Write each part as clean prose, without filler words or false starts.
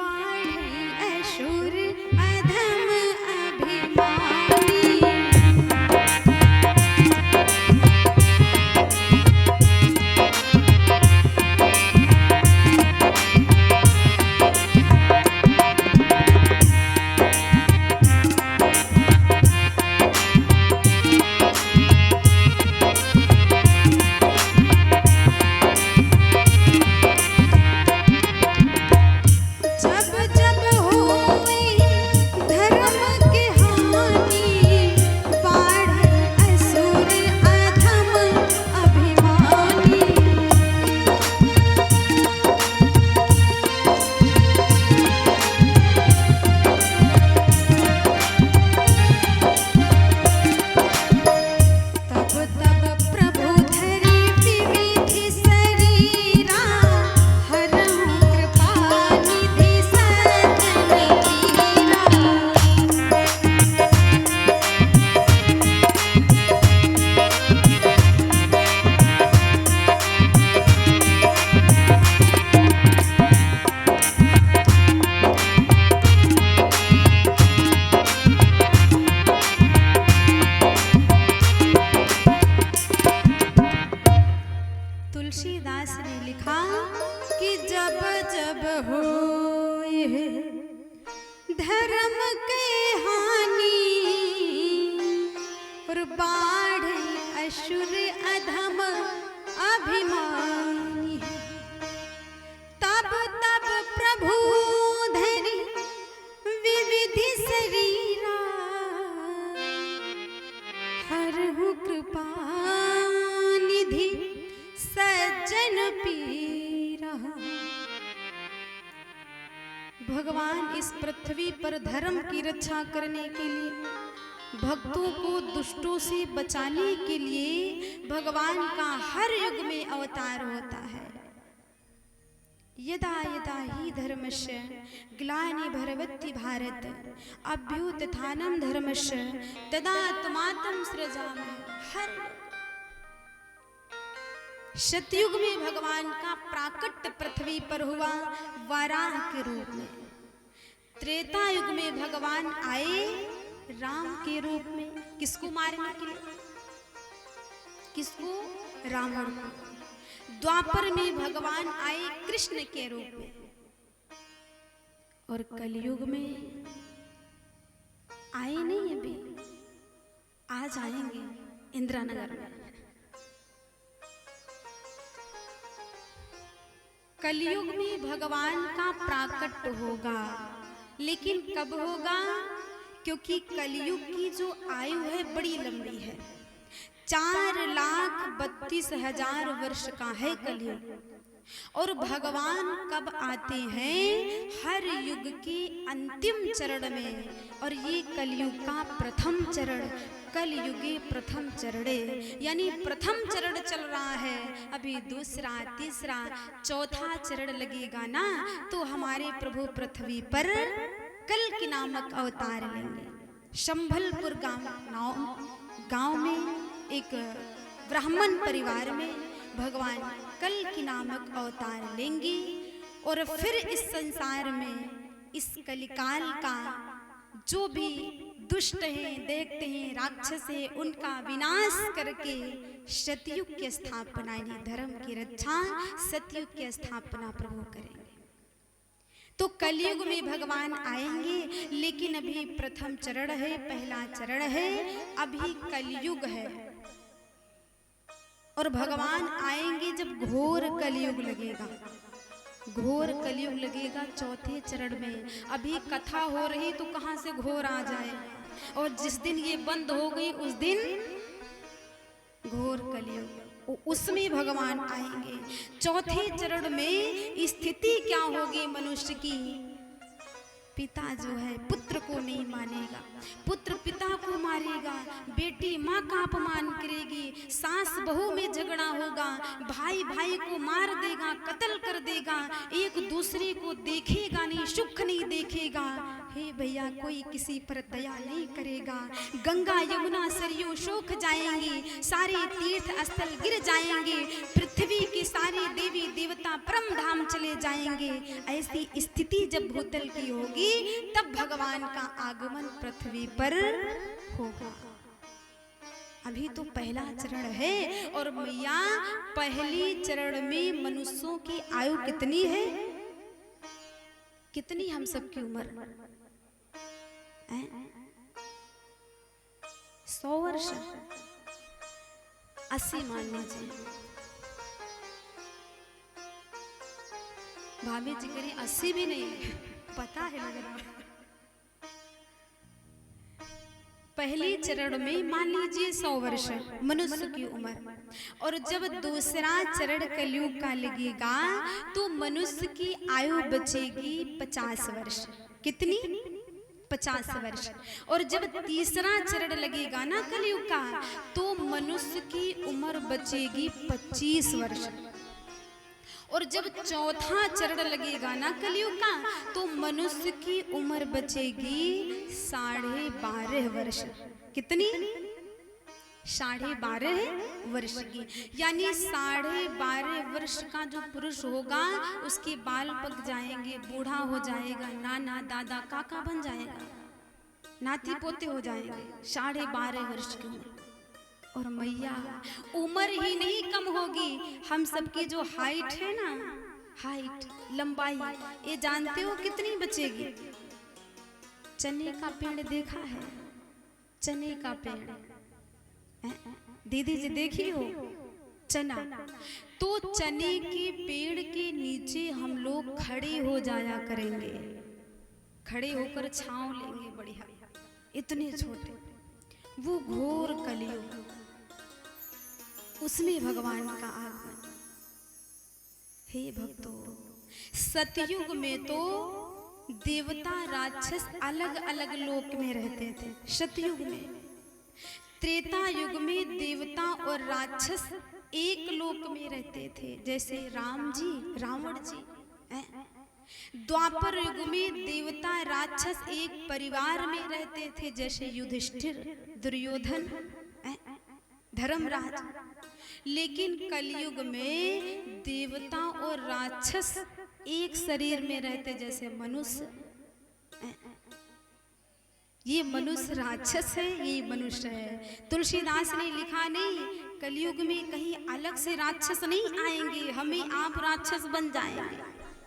बाढ़े असुर अधम अभिमानी। तुलसीदास ने लिखा कि जब जब होए धर्म के हानि और बाढ़े असुर अधम अभिमानी, तब तब प्रभु धरि विविधि शरीरा हरहु कृपा निधि सज्जन पीरा। भगवान इस पृथ्वी पर धर्म की रक्षा करने के लिए, भक्तों को दुष्टों से बचाने के लिए भगवान का हर युग में अवतार होता है। यदा यदा ही धर्मस्य ग्लानिर्भवति भारत अभ्युत्थानं धर्मस्य तदात्मानं सृजामि। हर सतयुग में भगवान का प्राकट्य पृथ्वी पर हुआ वराह के रूप में। त्रेता युग में भगवान आए राम के रूप में, किसको मारने के लिए? किसको? रावण को। द्वापर में भगवान आए कृष्ण के रूप में, और कलयुग में आए नहीं, अभी आज आएंगे इंद्रानगर में। कलयुग में भगवान का प्राकट्य होगा, लेकिन कब होगा? क्योंकि कलयुग की जो आयु है बड़ी लंबी है, 4,32,000 वर्ष का है कलयुग। और भगवान कब आते हैं? हर युग के अंतिम चरण में। और ये कलयुग का प्रथम चरण, कलयुगे प्रथम चरणे, यानी प्रथम चरण चल रहा है, अभी दूसरा, तीसरा, चौथा चरण लगेगा ना, तो हमारे प्रभु पृथ्वी पर कल्कि नामक अवतार लेंगे। संभलपुर गांव में एक ब्राह्मण परिवार में भगवान कल्कि नामक अवतार लेंगे, और फिर इस संसार में, इस कलिकाल का जो भी दुष्ट हैं, देखते हैं, राक्षस हैं, उनका विनाश करके सतयुग की स्थापना, यानी धर्म की रक्षा, सतयुग की स्थापना प्रभु करेंगे। तो कलयुग में भगवान आएंगे, लेकिन अभी प्रथम चरण है, पहला चरण है, अभी कलयुग है। और भगवान आएंगे जब घोर कलयुग लगेगा, घोर कलयुग लगेगा चौथे चरण में। अभी कथा हो रही तो कहां से घोर आ जाए, और जिस दिन ये बंद हो गई उस दिन घोर कलयुग, उसमें भगवान आएंगे। चौथे चरण में स्थिति क्या होगी मनुष्य की? पिता जो है पुत्र को नहीं मानेगा, पुत्र पिता को मारेगा, बेटी माँ का अपमान करेगी, सास बहू में झगड़ा होगा, भाई भाई को मार देगा, कत्ल कर देगा, एक दूसरे को देखेगा नहीं, सुख नहीं देखेगा, हे भैया कोई किसी पर दया नहीं करेगा, गंगा यमुना सरयू सूख जाएंगी, सारे तीर्थ स्थल गिर जाएंगे, पृथ्वी की सारी देवी देवता परम धाम चले जाएंगे। ऐसी स्थिति जब भूतल की होगी तब भगवान का आगमन पृथ्वी पर होगा। अभी तो पहला चरण है और मैया पहली चरण में मनुष्यों की आयु कितनी है? कितनी हम सबकी उम्र? 100 वर्ष, 80 मान लीजिए। भाभी जी करें 80 भी नहीं, पता है लग रहा। पहले चरण में मान लीजिए 100 वर्ष मनुष्य की उम्र, और जब दूसरा चरण कलयुग का लगेगा तो मनुष्य की आयु बचेगी 50 वर्ष। कितनी? 50 वर्ष। और जब तीसरा चरण लगेगा ना कलयुग का तो मनुष्य की उम्र बचेगी 25 वर्ष। और जब चौथा चरण लगेगा ना कलयुग का तो मनुष्य की उम्र बचेगी 12.5 वर्ष। कितनी? 12.5 वर्ष की। यानी 12.5 वर्ष का जो पुरुष होगा उसके बाल पक जाएंगे, बूढ़ा हो जाएगा, नाना दादा काका बन जाएगा, नाती पोते हो जाएंगे। 12.5 वर्ष की उम्र। और मैया उम्र ही नहीं कम होगी, हम सबकी जो हाइट है ना, हाइट लंबाई, ये जानते हो कितनी बचेगी? चने का पेड़ देखा है? चने का पेड़ दीदी जी देखी हो? चना, तो चने के पेड़ के नीचे हम लोग खड़े हो जाया करेंगे, खड़े होकर छांव लेंगे बढ़िया, इतने छोटे। वो घोर कलयुग, उसमें भगवान का आगमन। हे भक्तों, सतयुग में तो देवता राक्षस अलग अलग लोक में रहते थे। सतयुग में, त्रेता युग में देवता और राक्षस एक लोक में रहते थे, जैसे राम जी, रावण जी। द्वापर युग में देवता राक्षस एक परिवार में रहते थे, जैसे युधिष्ठिर, दुर्योधन, धर्मराज। लेकिन कलयुग में देवता और राक्षस एक शरीर में रहते, जैसे मनुष्य। ये मनुष्य राक्षस है, ये मनुष्य है। तुलसीदास ने लिखा नहीं, कलयुग में कहीं अलग से राक्षस नहीं आएंगे, हमें आप राक्षस बन जाएंगे,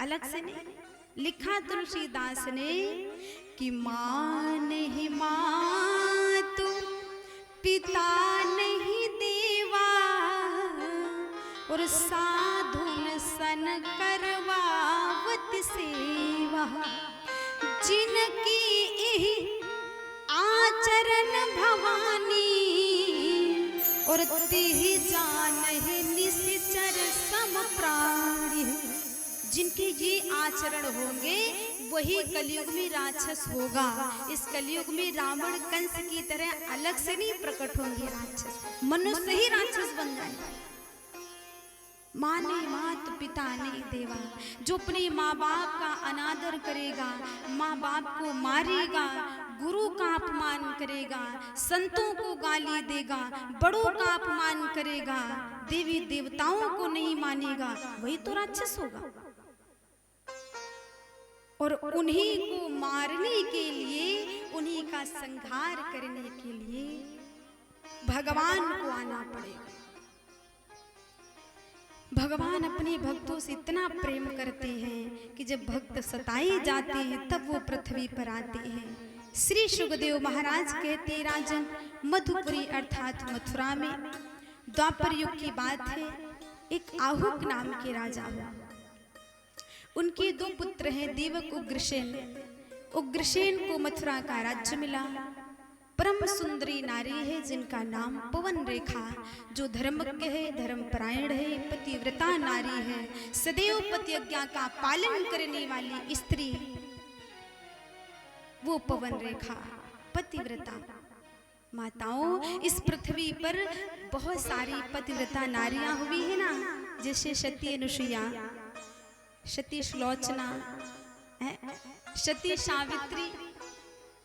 अलग से नहीं। लिखा तुलसीदास ने कि माँ नहीं मातु, पिता नहीं देवा, और साधुन सन करवावत सेवा, जिनकी यही आचरण भवानी, और तेहि जानहि निश्चर सम प्राणी। जिनके ये आचरण होंगे वही कलयुग में राक्षस होगा। इस कलयुग में रावण कंस की तरह अलग से नहीं प्रकट होंगे राक्षस, मनुष्य ही राक्षस बन जाएंगे। माँ नहीं मात, पिता नहीं देवा। जो अपने माँ बाप का अनादर करेगा, माँ बाप को मारेगा, गुरु का अपमान करेगा, संतों को गाली देगा, बड़ों का अपमान करेगा, देवी देवताओं को नहीं मानेगा, वही तो राक्षस होगा। और उन्हीं को मारने के लिए, उन्हीं का संहार करने के लिए भगवान को आना पड़ेगा। भगवान अपने भक्तों से इतना प्रेम करते हैं कि जब भक्त सताए जाते हैं तब वो पृथ्वी पर आते हैं। श्री सुखदेव महाराज कहते, राजन, मधुपुरी अर्थात मथुरा में द्वापर युग की बात है, एक आहुक नाम के राजा हुआ। उनके 2 पुत्र हैं, देवक उग्रसेन। उग्रसेन को मथुरा का राज्य मिला। परम सुंदरी नारी है जिनका नाम पवन रेखा, जो धर्मज्ञ है, धर्मपरायण है, पतिव्रता नारी है, सदैव पति आज्ञा का पालन करने वाली स्त्री, वो पवन रेखा पतिव्रता। माताओं, इस पृथ्वी पर बहुत सारी पतिव्रता नारियां हुई है ना, जैसे सती अनुसुईया, सती सुलोचना, सती सावित्री,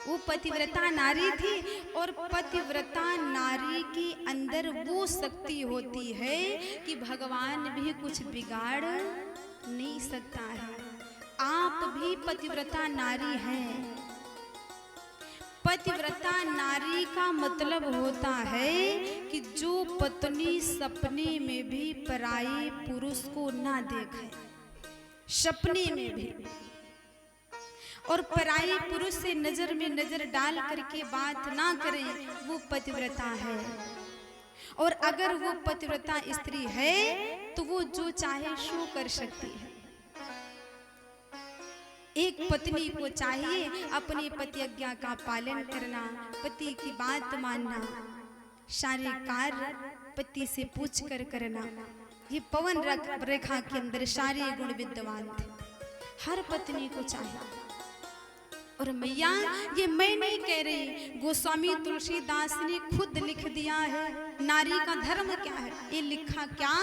वो पतिव्रता नारी थी, और पतिव्रता नारी के अंदर वो शक्ति होती है कि भगवान भी कुछ बिगाड़ नहीं सकता है। आप भी पतिव्रता नारी हैं। पतिव्रता नारी का मतलब होता है कि जो पत्नी सपने में भी पराये पुरुष को ना देखे, सपने में भी, और पराये पुरुष से नजर में नजर डाल करके बात ना करे, वो पतिव्रता है। और अगर वो पतिव्रता स्त्री है तो वो जो चाहे सो कर सकती है। एक पत्नी को चाहिए अपने पति आज्ञा का पालन करना, पति की बात मानना, सारे कार्य पति से पूछ कर करना। ये पवन रेखा के अंदर सारे गुण विद्यमान थे, हर पत्नी को चाहिए। और मैया, ये मैं नहीं कह रही, गोस्वामी तुलसीदास ने खुद लिख दिया है। नारी का धर्म क्या है, ये लिखा क्या?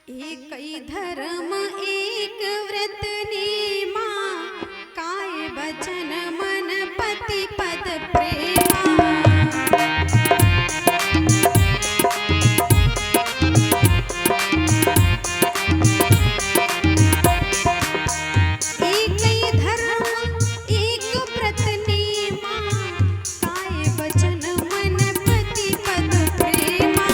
एक ही धर्म एक व्रत नीमा, काय वचन मन पति पद प्रेमा। एक ही धर्म एक व्रत नीमा, काय वचन मन पति पद प्रेमा।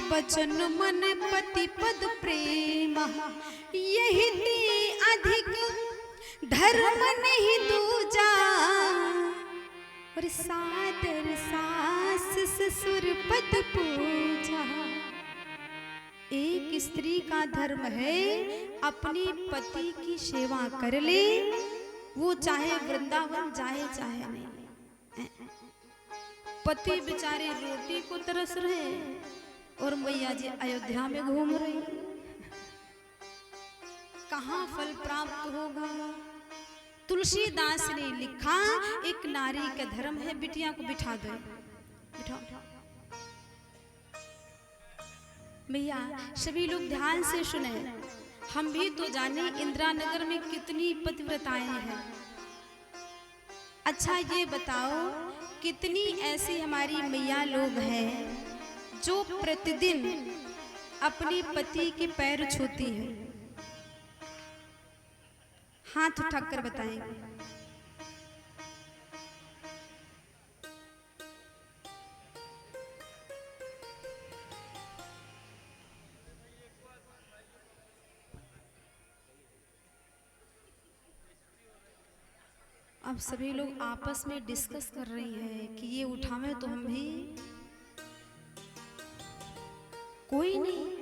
वचन मन पति पद प्रेम, यही अधिक धर्म नहीं दूजा। और सादर सास ससुर पद पूजा। एक स्त्री का धर्म है अपने पति की सेवा कर ले, वो चाहे वृंदावन जाए चाहे नहीं। पति बेचारे रोटी को तरस रहे और मैया जी अयोध्या में घूम रही, कहाँ फल प्राप्त होगा? तुलसीदास ने लिखा, एक नारी का धर्म है, बिटिया को बिठा दो, बिठाओ। भैया सभी लोग ध्यान से सुने, हम भी तो जाने इंदिरा नगर में कितनी पतिव्रताएं हैं। अच्छा ये बताओ, कितनी ऐसी हमारी मैया लोग हैं जो प्रतिदिन अपने पति के पैर छूती है? हाथ उठाकर बताएंगे। अब सभी लोग आपस में डिस्कस कर रही हैं कि ये उठावे तो हम भी, कोई नहीं।